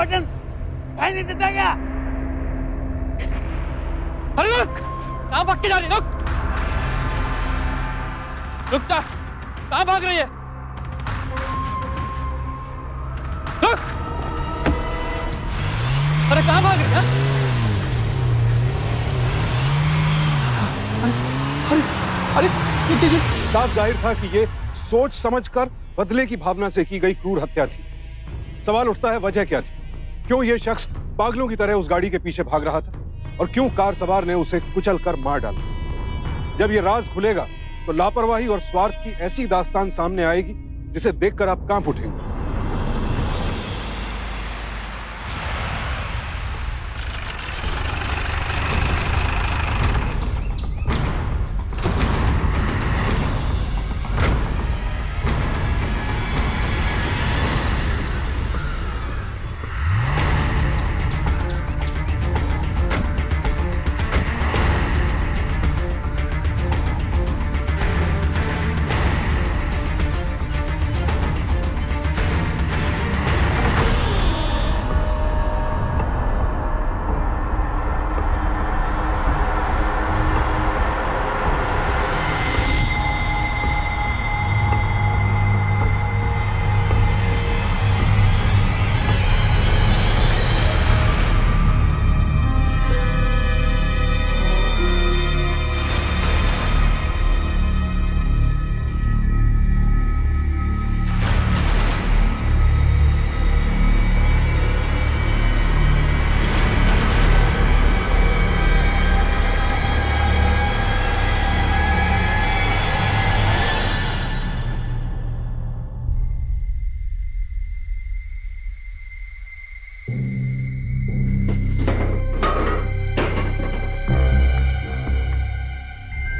Button भाई नहीं देता क्या? अरे रुक, कहाँ भाग के जा रही है? रुक जा, कहाँ भाग रही है? रुक, अरे कहाँ भाग रही है? अरे साफ जाहिर था कि ये सोच समझकर बदले की भावना से की गई क्रूर हत्या थी। सवाल उठता है वजह क्या थी? क्यों ये शख्स पागलों की तरह उस गाड़ी के पीछे भाग रहा था और क्यों कार सवार ने उसे कुचलकर मार डाला? जब ये राज खुलेगा तो लापरवाही और स्वार्थ की ऐसी दास्तान सामने आएगी जिसे देखकर आप कांप उठेंगे।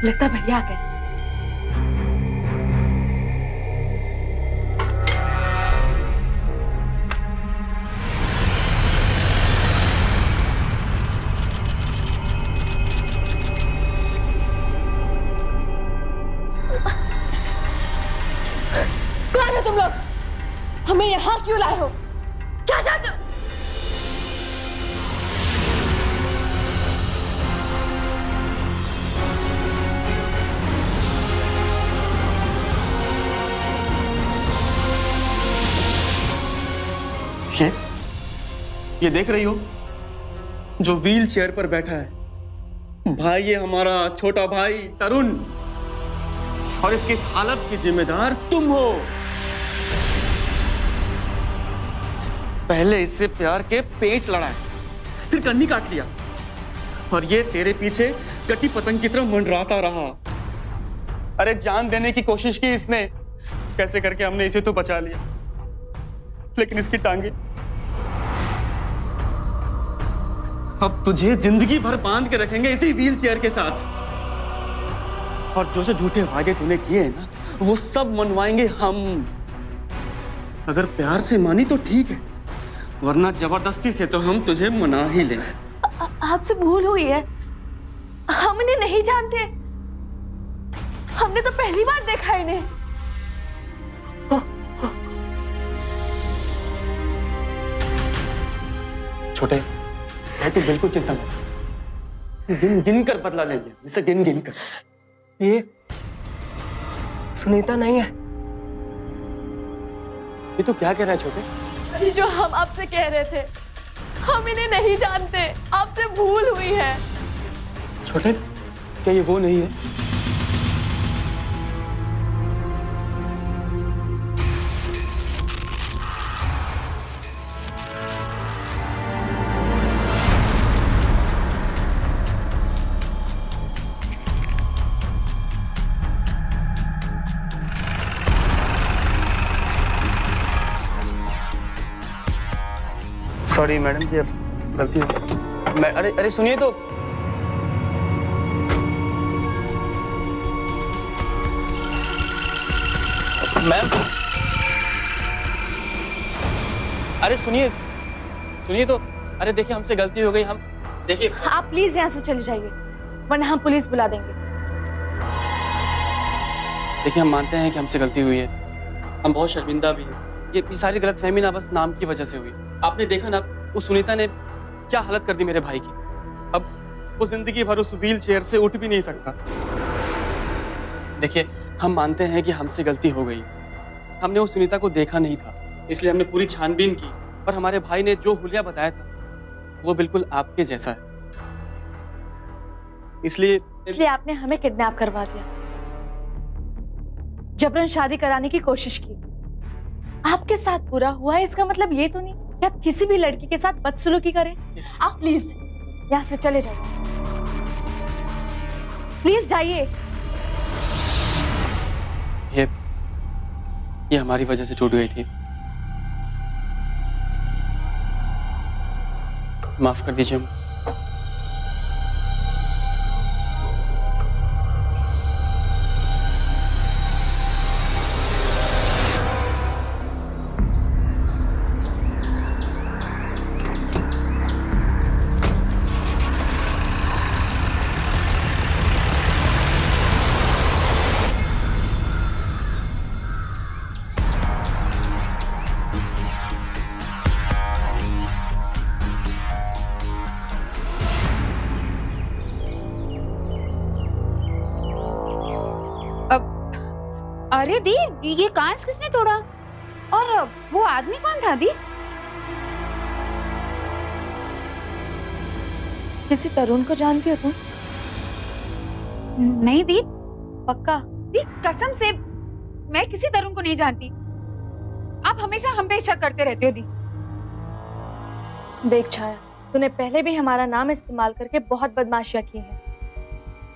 लगता है भैया आ गए। कौन हो तुम लोग? हमें यहाँ क्यों लाए हो? क्या चाहते हो? ये देख रही हो जो व्हील चेयर पर बैठा है, भाई ये हमारा छोटा भाई तरुण, और इसकी इस हालत की जिम्मेदार तुम हो। पहले इससे प्यार के पेच लड़ाए, फिर कन्नी काट लिया, और ये तेरे पीछे कटी पतंग की तरह मंडराता रहा। अरे जान देने की कोशिश की इसने, कैसे करके हमने इसे तो बचा लिया, लेकिन इसकी टांगे अब तुझे जिंदगी भर बांध के रखेंगे इसी व्हील चेयर के साथ। और जो झूठे वादे तूने किए हैं ना, वो सब मनवाएंगे हम। अगर प्यार से मानी तो ठीक है, वरना जबरदस्ती से तो हम तुझे मना ही लेंगे। आपसे भूल हुई है, हम इन्हें नहीं जानते। हमने तो पहली बार देखा इन्हें। छोटे तू बिल्कुल चिंता मत, गिन गिन कर बदला लेंगे, इसे गिन गिन कर। ये सुनीता नहीं है। ये तू क्या कह रहा है छोटे? जो हम आपसे कह रहे थे, हम इन्हें नहीं जानते, आपसे भूल हुई है। छोटे क्या ये वो नहीं है? सॉरी मैडम जी, अब गलती हो। अरे अरे सुनिए तो, मैम, अरे सुनिए सुनिए तो, अरे देखिए हमसे गलती हो गई, हम देखिए। आप प्लीज यहाँ से चले जाइए, वरना हम पुलिस बुला देंगे। देखिए हम मानते हैं कि हमसे गलती हुई है, हम बहुत शर्मिंदा भी हैं। ये सारी गलतफहमी ना बस नाम की वजह से हुई। आपने देखा ना उस सुनीता ने क्या हालत कर दी मेरे भाई की। अब वो जिंदगी भर उस व्हील चेयर से उठ भी नहीं सकता। देखिए, हम मानते हैं कि हमसे गलती हो गई, हमने उस सुनीता को देखा नहीं था, इसलिए हमने पूरी छानबीन की, पर हमारे भाई ने जो हुलिया बताया था वो बिल्कुल आपके जैसा है। इसलिए आपने हमें किडनैप करवा दिया, जबरन शादी कराने की कोशिश की। आपके साथ बुरा हुआ है, इसका मतलब ये तो नहीं कि आप किसी भी लड़की के साथ बदसलूकी करें। आप प्लीज यहाँ से चले जाइए, प्लीज जाइए। ये हमारी वजह से टूट गई थी, माफ कर दीजिए। अरे दी, ये कांच किसने तोड़ा? और वो आदमी कौन था दी? किसी तरुण को जानती हो तुम? नहीं दी, पक्का? दी कसम से मैं किसी तरुण को नहीं जानती। आप हमेशा हम पे शक करते रहते हो दी। देख छाया, तूने पहले भी हमारा नाम इस्तेमाल करके बहुत बदमाशियां की हैं।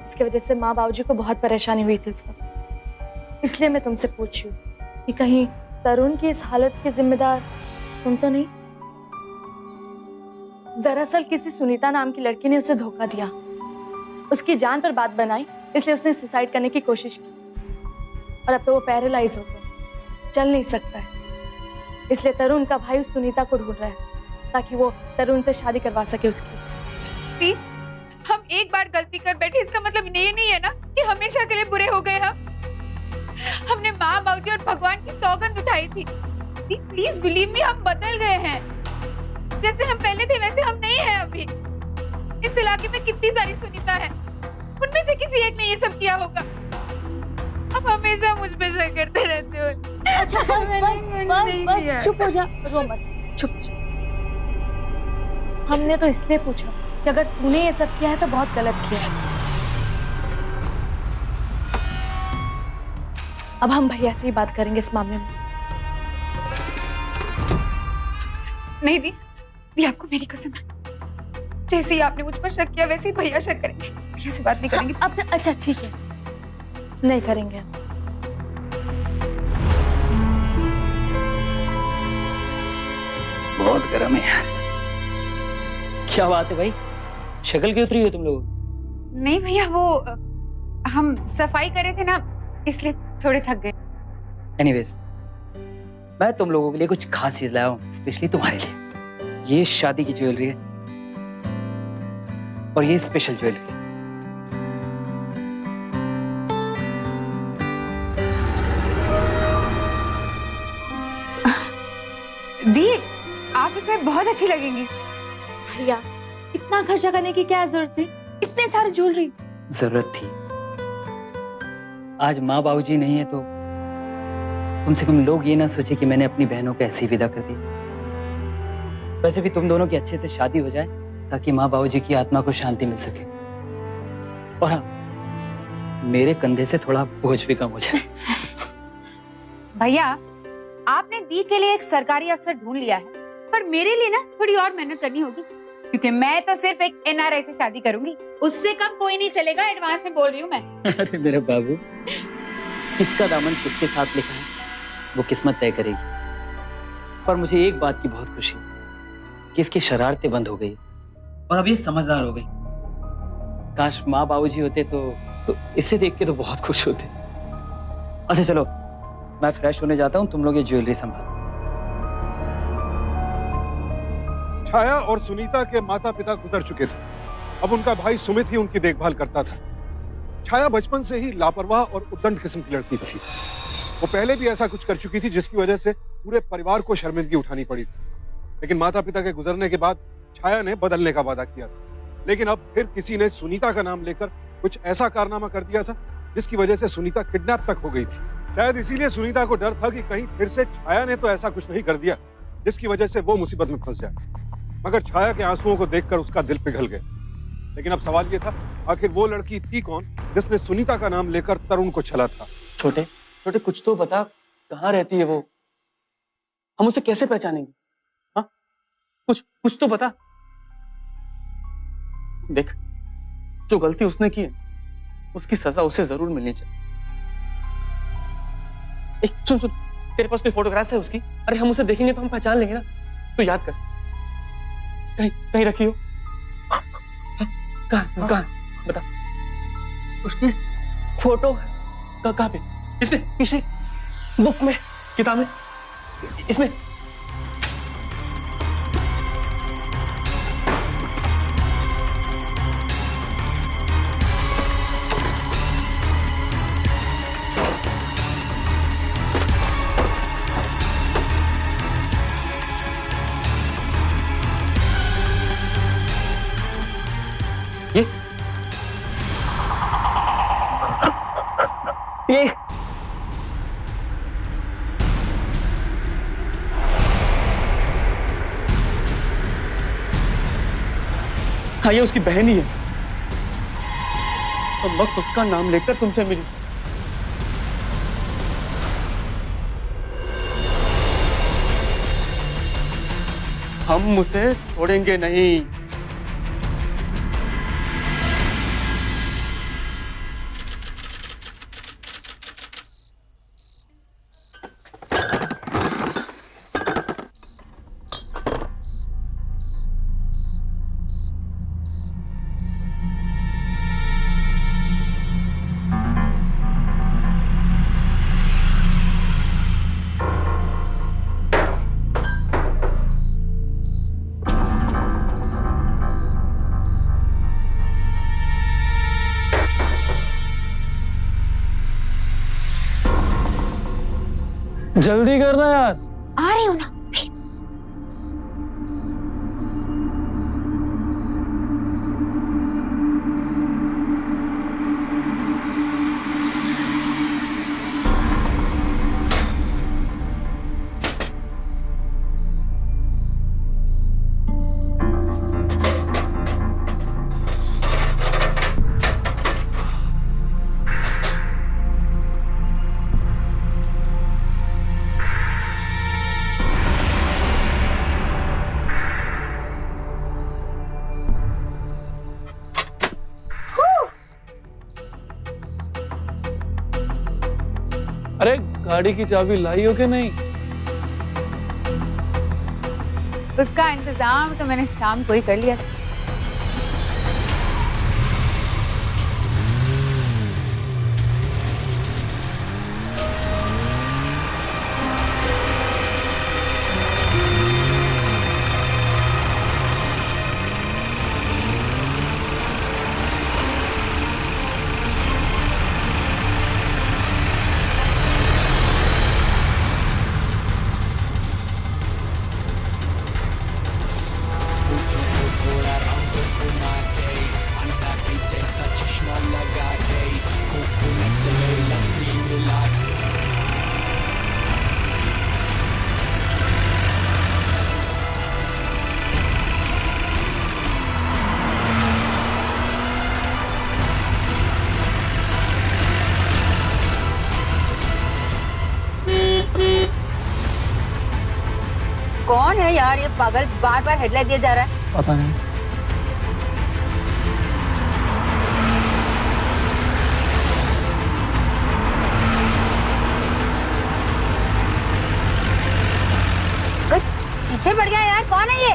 इसकी वजह से माँ बाबूजी को बहुत परेशानी हुई थी उस वक्त। इसलिए मैं तुमसे पूछ रही हूँ कि कहीं तरुण की इस हालत के जिम्मेदार तुम तो नहीं? दरअसल किसी सुनीता नाम की लड़की ने उसे धोखा दिया, उसकी जान पर बात बनाई, इसलिए उसने सुसाइड करने की कोशिश की और अब तो वो पैरालाइज हो गया, चल नहीं सकता है। इसलिए तरुण का भाई उस सुनीता को ढूंढ रहा है ताकि वो तरुण से शादी करवा सके उसकी। हम एक बार गलती कर बैठे, इसका मतलब ये नहीं है ना कि हमेशा के लिए बुरे हो गए हम। हमने माँ बाबूजी और भगवान की सौगंध उठाई थी। प्लीज बिलीव मी, हम बदल गए हैं। जैसे हम पहले थे वैसे हम नहीं हैं अभी। इस इलाके में कितनी सारी सुनीता है, उनमें से किसी एक ने ये सब किया होगा। आप हमेशा मुझ पे शक करते रहते हो। अच्छा बस चुप हो जा, रो मत, चुप हो जा। हमने तो इसलिए पूछा कि अगर तूने ये सब किया है तो बहुत गलत किया है। अब हम भैया से ही बात करेंगे इस मामले में। नहीं दी, आपको मेरी कसम है, जैसे ही आपने मुझ पर शक किया वैसे ही भैया शक करेंगे। भैया से बात नहीं करेंगे अब अच्छा ठीक है, नहीं करेंगे। बहुत गर्म है यार। क्या बात है भाई, शक्ल क्यों उतरी हो तुम लोग? नहीं भैया, वो हम सफाई कर रहे थे ना, इसलिए थोड़े थक गए। एनीवेज, मैं तुम लोगों के लिए कुछ खास चीज लाया हूँ, स्पेशली तुम्हारे लिए। ये शादी की ज्वेलरी है और ये स्पेशल ज्वेलरी। दी, आप इसमें बहुत अच्छी लगेंगी। भैया, इतना खर्चा करने की क्या जरूरत थी? इतने सारे ज्वेलरी। जरूरत थी। आज माँ बाबूजी नहीं है तो कम से कम लोग ये ना सोचे कि मैंने अपनी बहनों को ऐसी विदा कर दी। वैसे भी तुम दोनों की अच्छे से शादी हो जाए ताकि माँ बाबूजी की आत्मा को शांति मिल सके, और हाँ, मेरे कंधे से थोड़ा बोझ भी कम हो जाए। भैया, आपने दी के लिए एक सरकारी अफसर ढूंढ लिया है, पर मेरे लिए ना थोड़ी और मेहनत करनी होगी, क्योंकि मैं तो सिर्फ एक एनआरआई से शादी करूंगी। उससे कम कोई नहीं चलेगा, एडवांस में बोल रही हूँ मैं। अरे मेरे बाबू, किसका दामन किसके साथ लिखा है वो किस्मत तय करेगी। पर मुझे एक बात की बहुत खुशी कि इसकी शरारतें बंद हो गई और अब ये समझदार हो गई। काश माँ बाबूजी होते तो इसे देख के तो बहुत खुश होते। अच्छा चलो, मैं फ्रेश होने जाता हूँ, तुम लोग ये ज्वेलरी संभालो। छाया और सुनीता के माता पिता गुजर चुके थे, अब उनका भाई सुमित ही उनकी देखभाल करता था। छाया बचपन से ही लापरवाह और उद्दंड किस्म की लड़की थी। वो पहले भी ऐसा कुछ कर चुकी थी जिसकी वजह से पूरे परिवार को शर्मिंदगी उठानी पड़ी थी। लेकिन माता पिता के गुजरने के बाद छाया ने बदलने का वादा किया था। लेकिन अब फिर किसी ने सुनीता का नाम लेकर कुछ ऐसा कारनामा कर दिया था जिसकी वजह से सुनीता किडनैप तक हो गई थी। शायद इसीलिए सुनीता को डर था कि कहीं फिर से छाया ने तो ऐसा कुछ नहीं कर दिया जिसकी वजह से वो मुसीबत में फंस जाए। मगर छाया के आंसुओं को देखकर उसका दिल पिघल गया। लेकिन अब सवाल ये था, आखिर वो लड़की थी कौन जिसने सुनीता का नाम लेकर तरुण को छला था? छोटे छोटे कुछ तो बता, कहाँ रहती है वो? हम उसे कैसे पहचानेंगे? हाँ, कुछ कुछ तो बता। देख, जो गलती उसने की है उसकी सजा उसे जरूर मिलनी चाहिए। सुन सुन, तेरे पास कोई फोटोग्राफ्स है उसकी? अरे हम उसे देखेंगे तो हम पहचान लेंगे ना। तू याद कर, कहीं कहीं रखी हो? कहाँ कहाँ बता। उसकी फोटो कहाँ पे? इसमें? किसी बुक में, किताब में? इसमें? ये हाँ, ये उसकी बहन ही है। तो वक्त उसका नाम लेकर तुमसे मिली। हम उसे छोड़ेंगे नहीं। जल्दी करना यार। आ रही हूँ ना। अरे गाड़ी की चाबी लाई हो कि नहीं? उसका इंतजाम तो मैंने शाम को ही कर लिया था। कौन है यार ये पागल, बार बार हेडलाइट दिया जा रहा है? पता नहीं। पीछे पड़ गया यार, कौन है ये?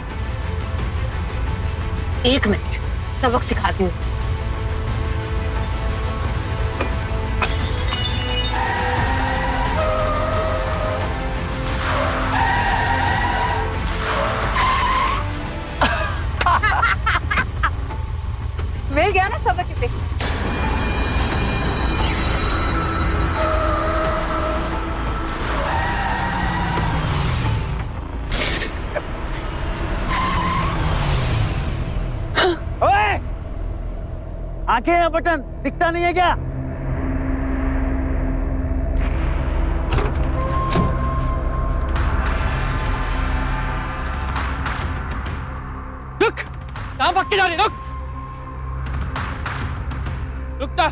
एक मिनट, सबक सिखाती हूँ। मिल गया ना सबक इसे। आंखें या बटन दिखता नहीं है क्या? रुक, कहाँ भाग के जा रही है? रुक, रुकता,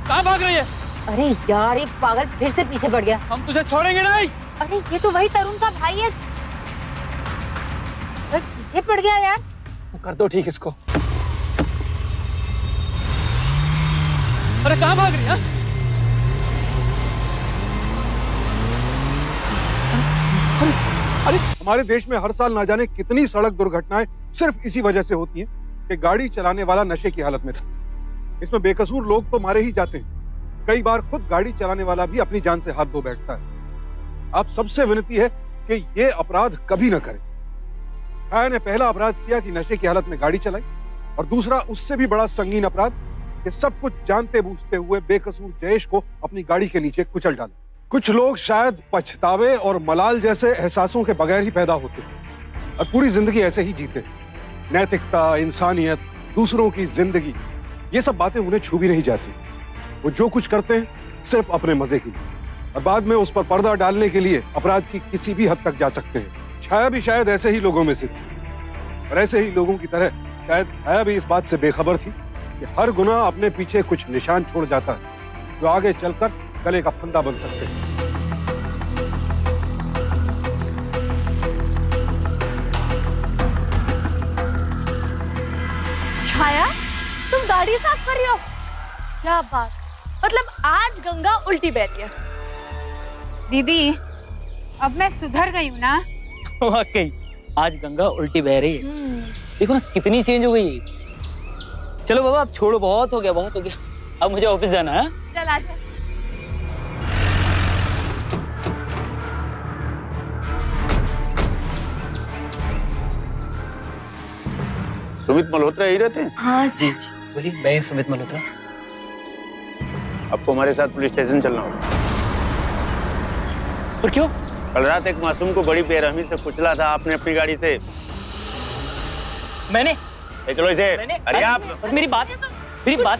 कहाँ भाग रही है? अरे यार, एक पागल फिर से पीछे पड़ गया। हम तुझे छोड़ेंगे नहीं। अरे ये तो वही तरुण का भाई है। अरे पीछे पड़ गया यार। कर दो ठीक इसको। अरे कहाँ भाग रही है? अरे हमारे देश में हर साल ना जाने कितनी सड़क दुर्घटनाएं सिर्फ इसी वजह से होती हैं कि गाड़ी चलाने वाला नशे की हालत में था। इसमें बेकसूर लोग तो मारे ही जाते हैं। कई बार खुद गाड़ी चलाने वाला भी अपनी जान से हाथ धो बैठता है। आप सबसे विनती है कि ये अपराध कभी न करें। छाया ने पहला अपराध किया कि नशे की हालत में गाड़ी चलाई, और दूसरा उससे भी बड़ा संगीन अपराध कि सब कुछ जानते बूझते हुए बेकसूर जयेश को अपनी गाड़ी के नीचे कुचल डाला। कुछ लोग शायद पछतावे और मलाल जैसे एहसासों के बगैर ही पैदा होते हैं और पूरी जिंदगी ऐसे ही जीते हैं। नैतिकता, इंसानियत, दूसरों की जिंदगी, ये सब बातें उन्हें छू भी नहीं जाती। वो जो कुछ करते हैं सिर्फ अपने मजे के लिए, और बाद में उस पर पर्दा डालने के लिए अपराध की किसी भी हद तक जा सकते हैं। छाया भी शायद ऐसे ही लोगों में से थी, और ऐसे ही लोगों की तरह शायद छाया भी इस बात से बेखबर थी कि हर गुनाह अपने पीछे कुछ निशान छोड़ जाता है जो आगे चलकर गले का फंदा बन सकते हैं। छाया, तुम गाड़ी साफ कर रही हो? क्या बात, मतलब आज गंगा उल्टी बह रही है। दीदी, अब मैं सुधर गई हूँ ना। वाकई आज गंगा उल्टी बह रही है। देखो ना कितनी चेंज हो गई है। चलो बाबा, अब छोड़ो, बहुत हो गया, बहुत हो गया। अब मुझे ऑफिस जाना है। चल आजा। सुमित मल्होत्रा यही रहते हैं? हाँ जी जी, बोलिए। मैं सुमित मल्होत्रा। आपको हमारे साथ पुलिस स्टेशन चलना होगा। और क्यों? कल रात एक मासूम को बड़ी बेरहमी से कुचला था आपने अपनी गाड़ी से। मैंने? चलो इसे। अरे आप मेरी बात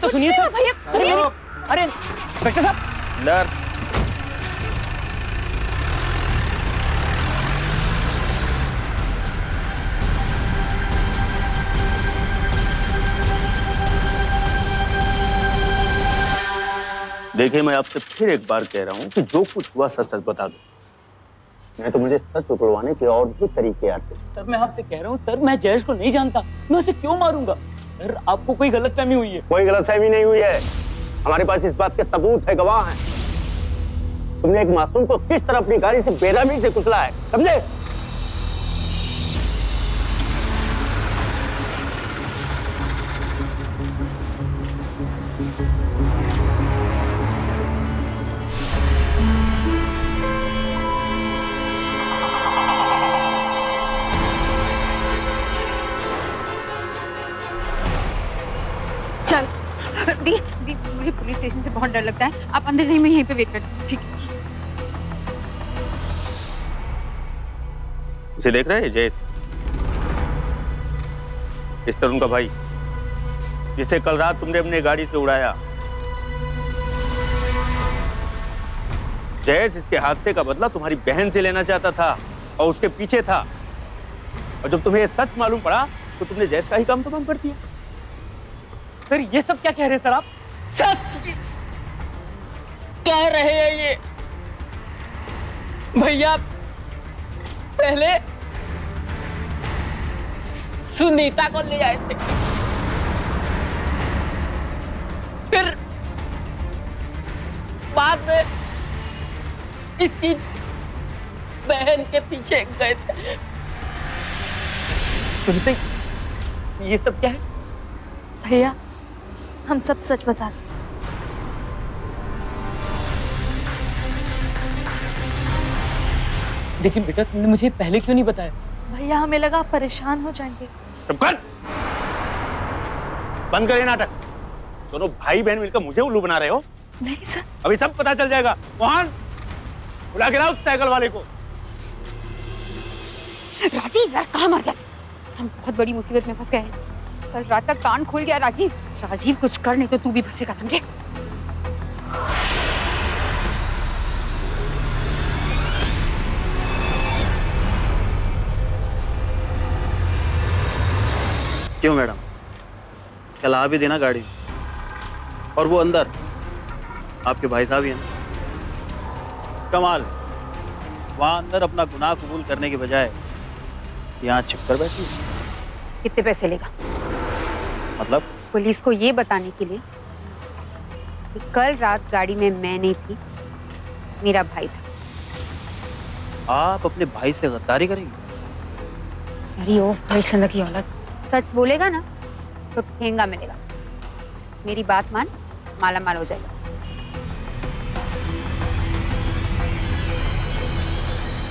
तो सुनिए सर। भैया सुनिए। अरे इंस्पेक्टर साहब, अंदर। देखिए, मैं आपसे फिर एक बार कह रहा हूँ कि जो कुछ हुआ सच सच बता दो, नहीं तो मुझे सच उकलवाने के और भी तरीके आते हैं। सर मैं आपसे कह रहा हूँ सर, मैं जयेश को नहीं जानता, मैं उसे क्यों मारूंगा? सर आपको कोई गलतफहमी हुई है। कोई गलतफहमी नहीं हुई है, हमारे पास इस बात के सबूत है, गवाह हैं। तुमने एक मासूम को किस तरह अपनी गाड़ी से बेरहमी से कुचला है, समझे? चल दी, मुझे पुलिस स्टेशन से बहुत डर लगता है। आप अंदर जाइए, मैं यहीं पे वेट करती हूँ। ठीक है। इसे देख रहे हैं जयेश, इस तरुण का भाई, जिसे कल रात तुमने अपने गाड़ी से उड़ाया। जयेश इसके हादसे का बदला तुम्हारी बहन से लेना चाहता था और उसके पीछे था, और जब तुम्हें ये सच मालूम पड़ा तो तुमने जयेश का ही काम तो कम कर दिया। सर ये सब क्या कह रहे हैं सर आप? सच कह रहे हैं ये भैया। पहले सुनीता को ले आए थे, फिर बाद में इसकी बहन के पीछे गए थे। सुनते ये सब क्या है? भैया हम सब सच बता रहे। लेकिन बेटा तुमने मुझे पहले क्यों नहीं बताया? भैया हमें लगा आप परेशान हो जाएंगे। चुप कर, बंद करिए नाटक। दोनों भाई बहन मिलकर मुझे उल्लू बना रहे हो। नहीं सर। अभी सब पता चल जाएगा। मोहन, बुला के लाओ उस साइकिल वाले को। राजीव यार, कहाँ मर गया? हम बहुत बड़ी मुसीबत में फंस गए हैं। कल रात तक कान खुल गया राजीव। राजीव कुछ कर, नहीं तो तू भी फंसेगा, समझे? क्यों मैडम, चला भी देना गाड़ी। और वो अंदर आपके भाई साहब ही हैं ना। कमाल है, वहां अंदर अपना गुनाह कबूल करने के बजाय यहाँ छिप कर बैठी है। कितने पैसे लेगा? मतलब पुलिस को ये बताने के लिए कि कल रात गाड़ी में मैं नहीं थी, मेरा भाई था। आप अपने भाई से गद्दारी करेंगे? अरे ओ हरिश्चंद्र की औलाद, सच बोलेगा ना तो ठेंगा मिलेगा। मेरी बात मान, माला माल हो जाएगा।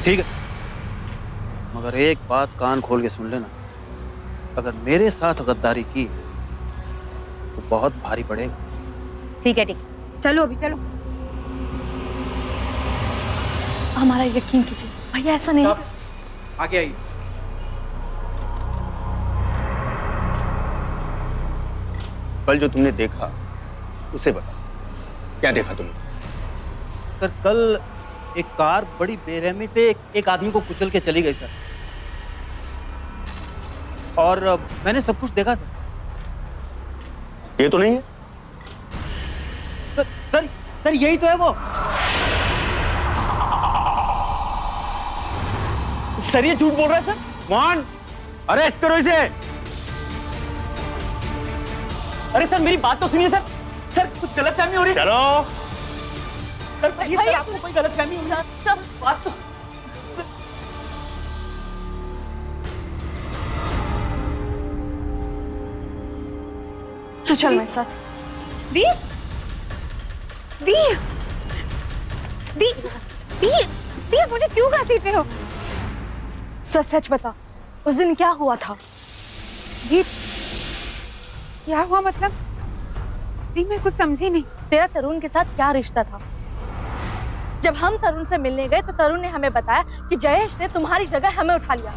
ठीक है, मगर एक बात कान खोल के सुन लेना, अगर मेरे साथ गद्दारी की तो बहुत भारी पड़ेगा। ठीक है, चलो अभी चलो। हमारा यकीन कीजिए भैया, ऐसा नहीं। आगे आइए। कल जो तुमने देखा उसे बता, क्या देखा तुमने? सर, कल एक कार बड़ी बेरहमी से एक आदमी को कुचल के चली गई सर, और मैंने सब कुछ देखा सर। ये तो नहीं है। सर यही तो है वो। सर ये झूठ बोल रहा है सर। कौन? अरेस्ट करो इसे। अरे सर मेरी बात तो सुनिए सर। सर कुछ गलतफहमी हो रही है। चलो। सर भैया सर, आपको कोई गलतफहमी हो रही है? सब बात तो तू चल मेरे साथ। दी दी दी दी दी, मुझे क्यों घसीट रहे हो? सच सच बता, उस दिन क्या हुआ था? दी क्या हुआ मतलब? दी मैं कुछ समझी नहीं। तेरा तरुण के साथ क्या रिश्ता था? जब हम तरुण से मिलने गए तो तरुण ने हमें बताया कि जयेश ने तुम्हारी जगह हमें उठा लिया।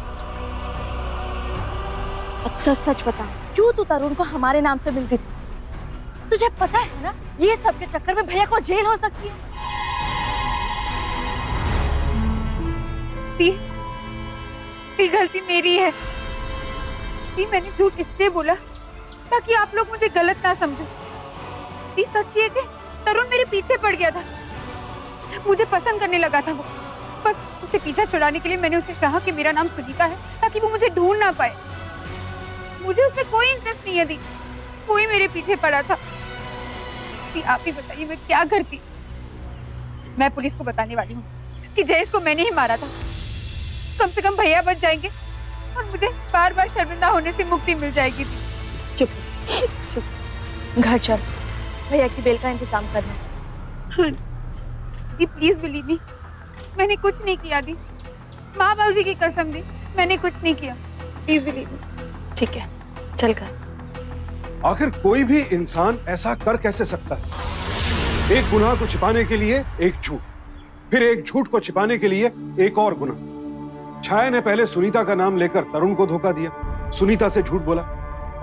अब सच सच बता, क्यों तू तरुण को हमारे नाम से मिलती थी? तुझे पता है ना, ये सब के चक्कर में भैया को जेल हो सकती है। दी गलती मेरी है। दी मैंने झूठ इसलिए बोला ताकि आप लोग मुझे गलत ना समझो। दी सच ये कि तरुण मेरे पीछे पड़ गया था, मुझे पसंद करने लगा था वो। बस उसे पीछा छुड़ाने के लिए मैंने उसे कहा कि मेरा नाम सुनीता है, ताकि वो मुझे ढूंढ ना पाए। मुझे उसमें कोई इंटरेस्ट नहीं है दी, कोई मेरे पीछे पड़ा था। दी आप ही बताइए मैं क्या करती? मैं पुलिस को बताने वाली हूँ कि जयेश को मैंने ही मारा था। कम से कम भैया बच जाएंगे और मुझे बार बार शर्मिंदा होने से मुक्ति मिल जाएगी। दी चुप चुप, घर चल, भैया की बेल का इंतजाम करना। दी प्लीज बिलीव मी, मैंने कुछ नहीं किया। दी माँ बाबूजी की कसम दी, मैंने कुछ नहीं किया। Please believe me. ठीक है, चल कर। आखिर कोई भी इंसान ऐसा कर कैसे सकता है? एक गुनाह को छिपाने के लिए एक झूठ, फिर एक झूठ को छिपाने के लिए एक और गुनाह। छाया ने पहले सुनीता का नाम लेकर तरुण को धोखा दिया, सुनीता से झूठ बोला,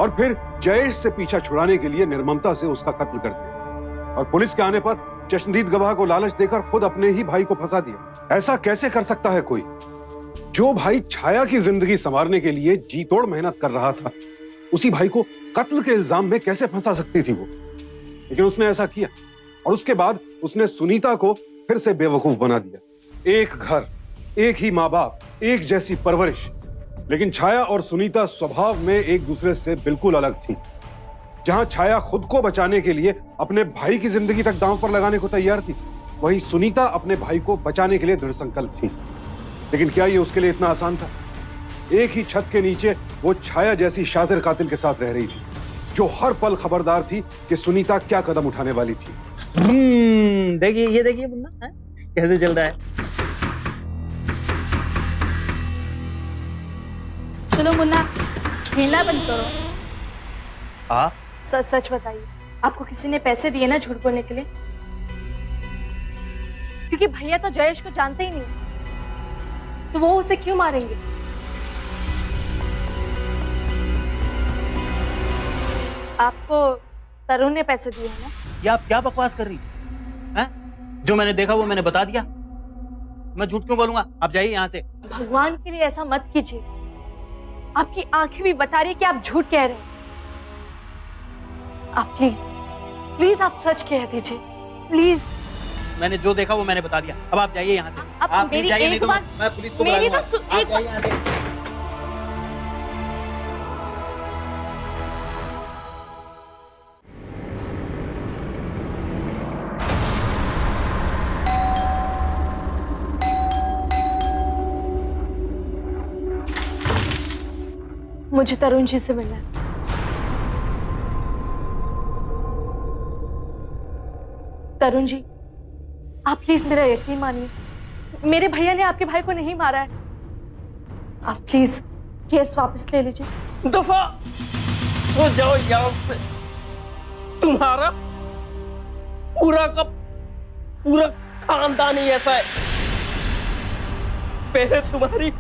और फिर जयेश से पीछा छुड़ाने के लिए निर्ममता से उसका कत्ल कर दिया, और पुलिस के आने पर चश्मदीद गवाह को लालच देकर खुद अपने ही भाई को फंसा दिया। ऐसा कैसे कर सकता है कोई? जो भाई छाया की जिंदगी संवारने के लिए जी तोड़ मेहनत कर रहा था, उसी भाई को कत्ल के इल्जाम में कैसे फंसा सकती थी वो? लेकिन उसने ऐसा किया, और उसके बाद उसने सुनीता को फिर से बेवकूफ बना दिया। एक घर, एक ही माँ बाप, एक जैसी परवरिश, लेकिन छाया और सुनीता स्वभाव में एक दूसरे से बिल्कुल अलग थी। जहां छाया खुद को बचाने के लिए अपने भाई की जिंदगी तक दांव पर लगाने को तैयार थी, वहीं सुनीता अपने भाई को बचाने के लिए दृढ़ संकल्प थी। लेकिन क्या ये उसके लिए इतना आसान था? एक ही छत के नीचे वो छाया जैसी शातिर कातिल के साथ रह रही थी, जो हर पल खबरदार थी कि सुनीता क्या कदम उठाने वाली थी। देखिए, ये देखिए मुन्ना कैसे चल रहा है। चलो मुन्ना, खेलना बंद करो। हाँ, सच सच बताइए, आपको किसी ने पैसे दिए ना झूठ बोलने के लिए? क्योंकि भैया तो जयेश को जानते ही नहीं, तो वो उसे क्यों मारेंगे? आपको तरुण ने पैसे दिए हैं ना। ये आप क्या बकवास कर रही हैं? जो मैंने देखा वो मैंने बता दिया। मैं झूठ क्यों बोलूंगा? आप जाइए यहाँ से। भगवान के लिए ऐसा मत कीजिए। आपकी आंखें भी बता रही है कि आप झूठ कह रहे हैं। आप प्लीज आप सच कह दीजिए प्लीज। मैंने जो देखा वो मैंने बता दिया। अब आप जाइए यहाँ से। आप आप मेरी जाइए, एक नहीं तो बार- मैं पुलिस को मेरी बुला तो लूंगा। एक आप जाइए यहाँ से। मुझे तरुण जी से मिलना है। तरुण जी, आप प्लीज मेरा यकीन मानिए। मेरे भैया ने आपके भाई को नहीं मारा है। आप प्लीज केस वापस ले लीजिए। दफा हो जाओ यहाँ से। तुम्हारा पूरा का पूरा खानदान ही ऐसा है। पहले तुम्हारी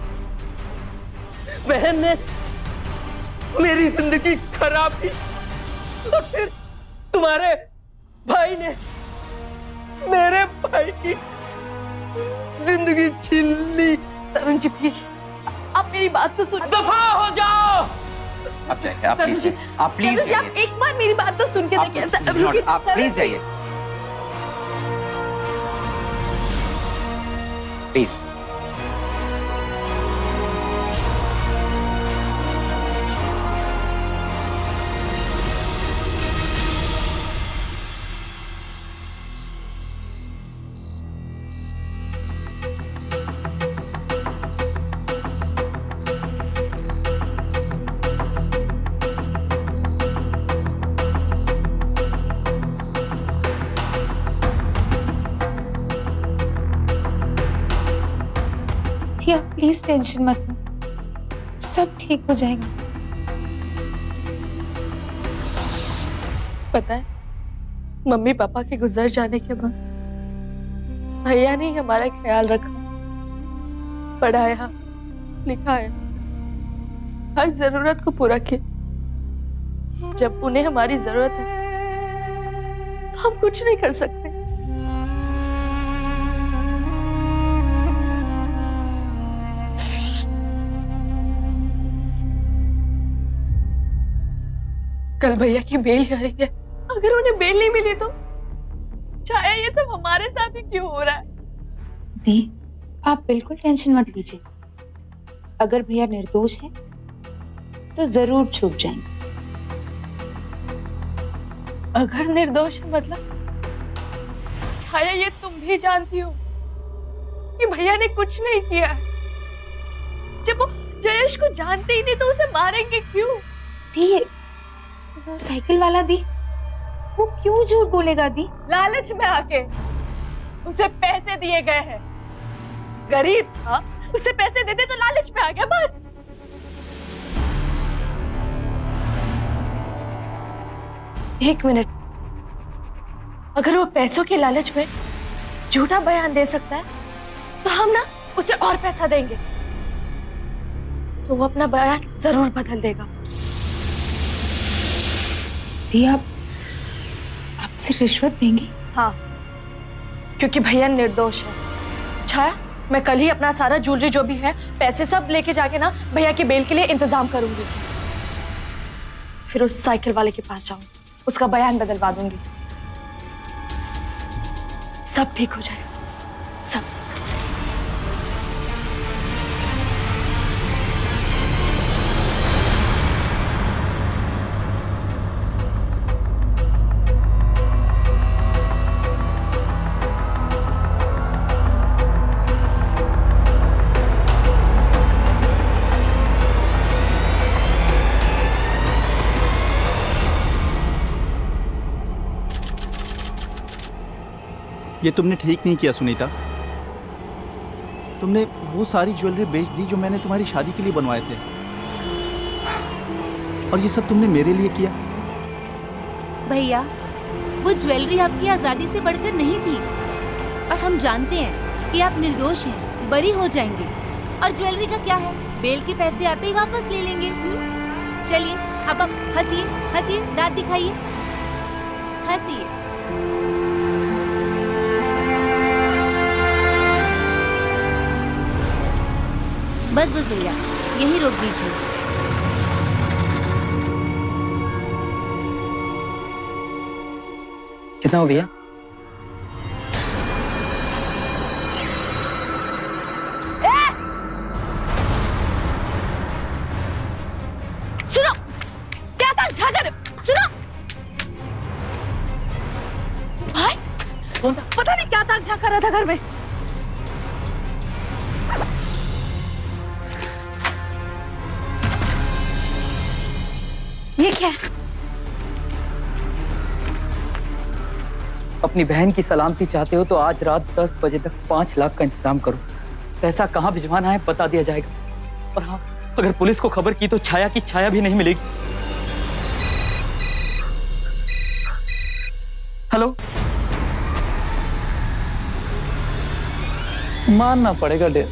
बहन ने मेरी जिंदगी खराब की और फिर तुम्हारे भाई ने मेरे भाई की जिंदगी छीन ली। तरुण जी प्लीज आप मेरी बात तो सुन। दफा हो जाओ। आप जाइए। आप तरुण प्लीज जी, जाइए। आप प्लीज तरुण जी, आप जाइए। एक बार मेरी बात तो सुन के देखिए। रुकिए, आप तरुण प्लीज जी। जाइए। प्लीज। दिया प्लीज टेंशन मत लो, सब ठीक हो जाएगा। पता है मम्मी पापा के गुजर जाने के बाद भैया ने ही हमारा ख्याल रखा, पढ़ाया लिखाया, हर जरूरत को पूरा किया। जब उन्हें हमारी जरूरत है तो हम कुछ नहीं कर सकते। कल भैया की बेल हियरिंग है। अगर उन्हें बेल नहीं मिली तो चाहे ये सब हमारे साथ ही क्यों हो रहा है? दी, आप बिल्कुल टेंशन मत लीजिए। अगर भैया निर्दोष हैं तो जरूर छूट जाएंगे। अगर निर्दोष है मतलब छाया ये तुम भी जानती हो कि भैया ने कुछ नहीं किया है। जब वो जयेश को जानते ही नहीं तो उसे मारेंगे क्यों? दी, वो साइकिल वाला दी, वो क्यों झूठ बोलेगा दी? लालच में आके उसे पैसे दिए गए हैं। गरीब था, उसे पैसे देते तो लालच में आ गया बस। एक मिनट, अगर वो पैसों के लालच में झूठा बयान दे सकता है तो हम ना उसे और पैसा देंगे तो वो अपना बयान जरूर बदल देगा। दी, आप आपसे रिश्वत देंगी? हाँ, क्योंकि भैया निर्दोष है। छाया, मैं कल ही अपना सारा ज्वेलरी जो भी है पैसे सब लेके जाके ना भैया की बेल के लिए इंतजाम करूंगी। फिर उस साइकिल वाले के पास जाऊंगी, उसका बयान बदलवा दूंगी। सब ठीक हो जाएगा, सब। ये तुमने ठीक नहीं किया सुनीता। तुमने वो सारी ज्वेलरी बेच दी जो मैंने तुम्हारी शादी के लिए बनवाए थे, और ये सब तुमने मेरे लिए किया। भैया, वो ज्वेलरी आपकी आजादी से बढ़कर नहीं थी, और हम जानते हैं कि आप निर्दोष हैं, बरी हो जाएंगे। और ज्वेलरी का क्या है, बेल के पैसे आते ही वापस ले लेंगे। चलिए अब आप हंसिए, हंसिए, दांत दिखाइए। हंसिए। बस बस भैया, यही रोक दीजिए। कितना हो भैया? सुनो, क्या था झाकर? सुनो भाई, कौन था? पता नहीं क्या था झांका रहा था घर में। ये क्या है? अपनी बहन की सलामती चाहते हो तो आज रात 10 बजे तक 5 लाख का इंतजाम करो। पैसा कहाँ भिजवाना है बता दिया जाएगा। और हाँ, अगर पुलिस को खबर की तो छाया की छाया भी नहीं मिलेगी। हेलो, मानना पड़ेगा डेर,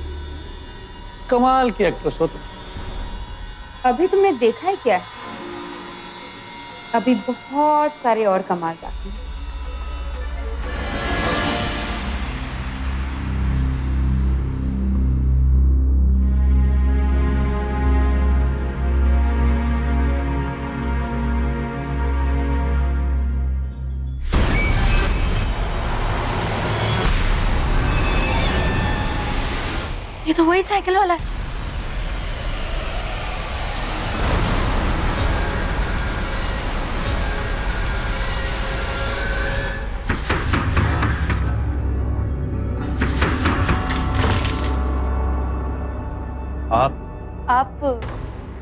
कमाल की एक्ट्रेस हो तुम। अभी तुमने देखा है क्या? अभी बहुत सारे और कमाल बाकी हैं। ये तो वही साइकिल वाला है। आप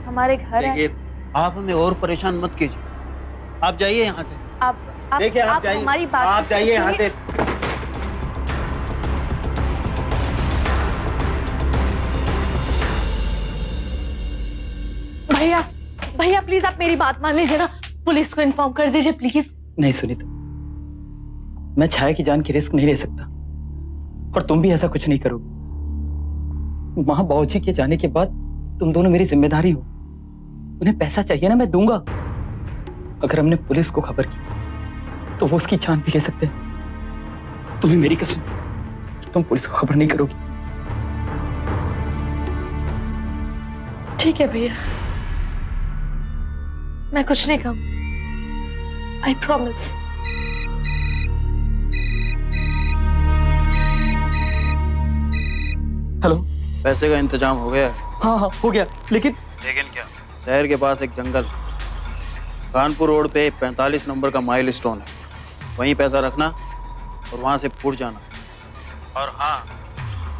हमारे घर हैं। देखिए, आप हमें और परेशान मत कीजिए। आप जाइए यहाँ से। आप देखिए, आप जाइए। हमारी बात आप जाइए यहाँ से। भैया, भैया प्लीज आप मेरी बात मान लीजिए ना, पुलिस को इन्फॉर्म कर दीजिए प्लीज। नहीं सुनीता, मैं छाया की जान की रिस्क नहीं ले सकता और तुम भी ऐसा कुछ नहीं करोगे। वहां बाबूजी के जाने के बाद तुम दोनों मेरी जिम्मेदारी हो। उन्हें पैसा चाहिए ना, मैं दूंगा। अगर हमने पुलिस को खबर की तो वो उसकी जान भी ले सकते हैं। तुम्हें मेरी कसम, तुम पुलिस को खबर नहीं करोगी। ठीक है भैया, मैं कुछ नहीं कहूँ। I promise. हेलो, पैसे का इंतजाम हो गया है। हाँ हाँ हो गया, लेकिन क्या? शहर के पास एक जंगल, कानपुर रोड पे 45 नंबर का माइल स्टोन है। वहीं पैसा रखना और वहां से फूट जाना। और हाँ,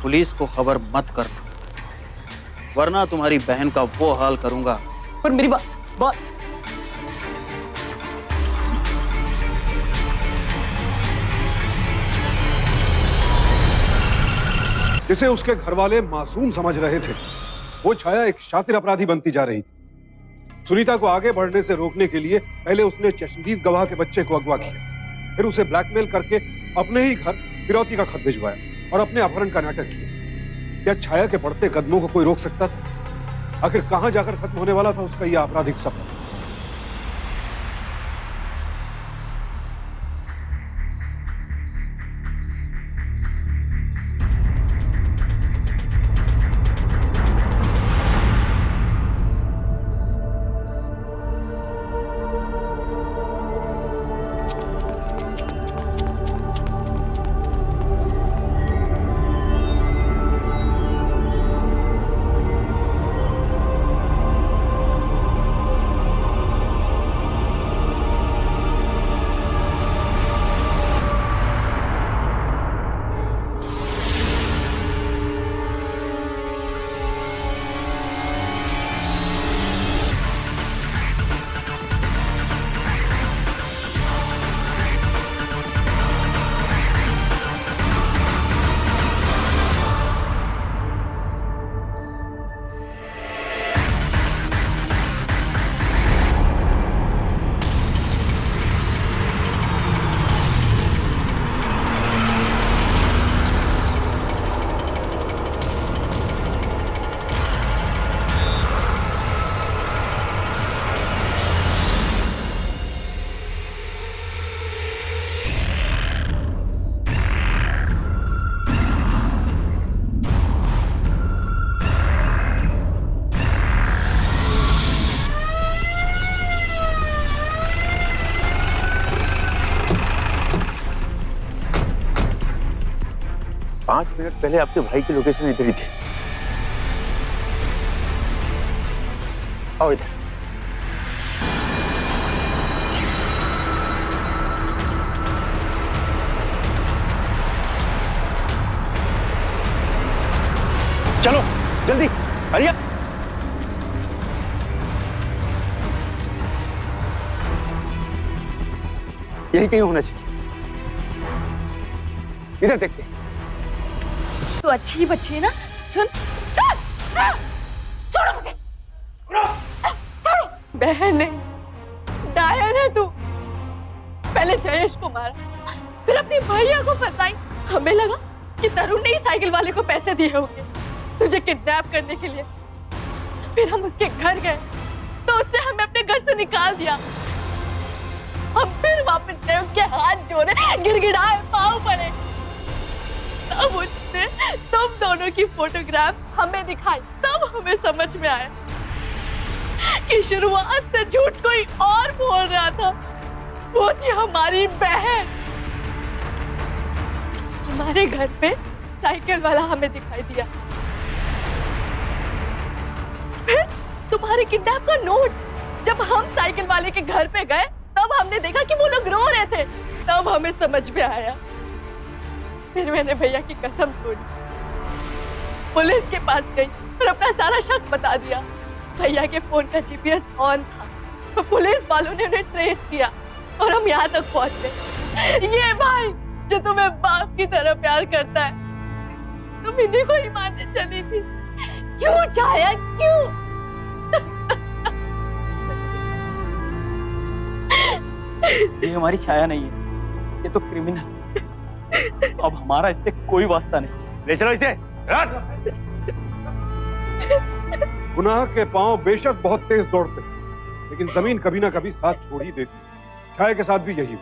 पुलिस को खबर मत करना, वरना तुम्हारी बहन का वो हाल करूंगा। पर मेरी बात जिसे उसके घर वाले मासूम समझ रहे थे, वो छाया एक शातिर अपराधी बनती जा रही थी। सुनीता को आगे बढ़ने से रोकने के लिए पहले उसने चश्मदीद गवाह के बच्चे को अगवा किया, फिर उसे ब्लैकमेल करके अपने ही घर फिरौती का खत भिजवाया और अपने अपहरण का नाटक किया। क्या छाया के बढ़ते कदमों को कोई रोक सकता था? आखिर कहां जाकर खत्म होने वाला था उसका यह आपराधिक सफर? 5 मिनट पहले आपके भाई की लोकेशन इधर ही थी। आओ इधर। चलो जल्दी, हरी अप। यही कहीं होना चाहिए। इधर देखते हैं। तू अच्छी ही बच्ची है ना। सुन छोड़ो मुझे। बहन नहीं, डायन है तू। पहले जयेश को मारा, फिर अपने भैया को फंसाई। हमें लगा कि तरुण ने ही साइकिल वाले को पैसे दिए होंगे तुझे किडनैप करने के लिए। फिर हम उसके घर गए तो उससे हमें अपने घर से निकाल दिया। हम फिर वापस गए, उसके हाथ जोड़े, गिड़गिड़ाए, पाँव पड़े। तब उसने तुम दोनों की फोटोग्राफ्स हमें दिखाई। तब हमें समझ में आया कि शुरुआत से झूठ कोई और बोल रहा था। वो थी हमारी बहन। हमारे घर पे साइकिल वाला हमें दिखाई दिया। फिर तुम्हारे किडनैप का नोट। जब हम साइकिल वाले के घर पे गए तब हमने देखा कि वो लोग रो रहे थे। तब हमें समझ में आया। फिर मैंने भैया की कसम तोड़ी, पुलिस के पास गई और अपना सारा शक बता दिया। भैया के फोन का जीपीएस ऑन था तो पुलिस वालों ने उन्हें ट्रेस किया और हम यहाँ तक पहुंचे। ये भाई जो तुम्हें बाप की तरह प्यार करता है, तुम इन्हीं को ही मारने चली थी। क्यों छाया, क्यों? ये हमारी छाया नहीं है, ये तो क्रिमिनल। अब हमारा इससे कोई वास्ता नहीं। ले चलो इसे। गुनाह के पांव बेशक बहुत तेज दौड़ते हैं, लेकिन जमीन कभी ना कभी साथ छोड़ ही देती है। छाया के साथ भी यही हुआ।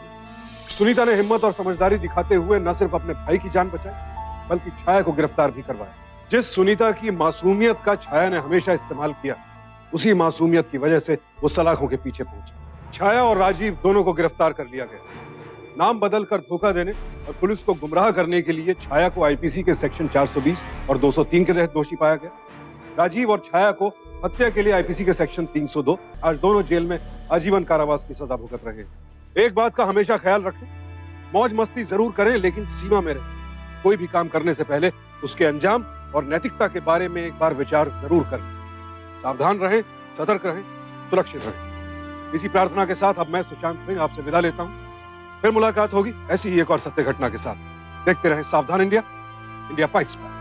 सुनीता ने हिम्मत और समझदारी दिखाते हुए न सिर्फ अपने भाई की जान बचाई बल्कि छाया को गिरफ्तार भी करवाया। जिस सुनीता की मासूमियत का छाया ने हमेशा इस्तेमाल किया, उसी मासूमियत की वजह से वो सलाखों के पीछे पहुंचे। छाया और राजीव दोनों को गिरफ्तार कर लिया गया। नाम बदलकर धोखा देने और पुलिस को गुमराह करने के लिए छाया को आईपीसी के सेक्शन 420 और 203 के तहत दोषी पाया गया। राजीव और छाया को हत्या के लिए आईपीसी के सेक्शन 302। आज दोनों जेल में आजीवन कारावास की सजा भुगत रहे हैं। एक बात का हमेशा ख्याल रखें, मौज मस्ती जरूर करें लेकिन सीमा में रहें। कोई भी काम करने से पहले उसके अंजाम और नैतिकता के बारे में एक बार विचार जरूर करें। सावधान रहें, सतर्क रहें, सुरक्षित रहें। इसी प्रार्थना के साथ अब मैं सुशांत सिंह आपसे विदा लेता हूं। फिर मुलाकात होगी ऐसी ही एक और सत्य घटना के साथ। देखते रहें सावधान इंडिया, इंडिया फाइट्स बैक।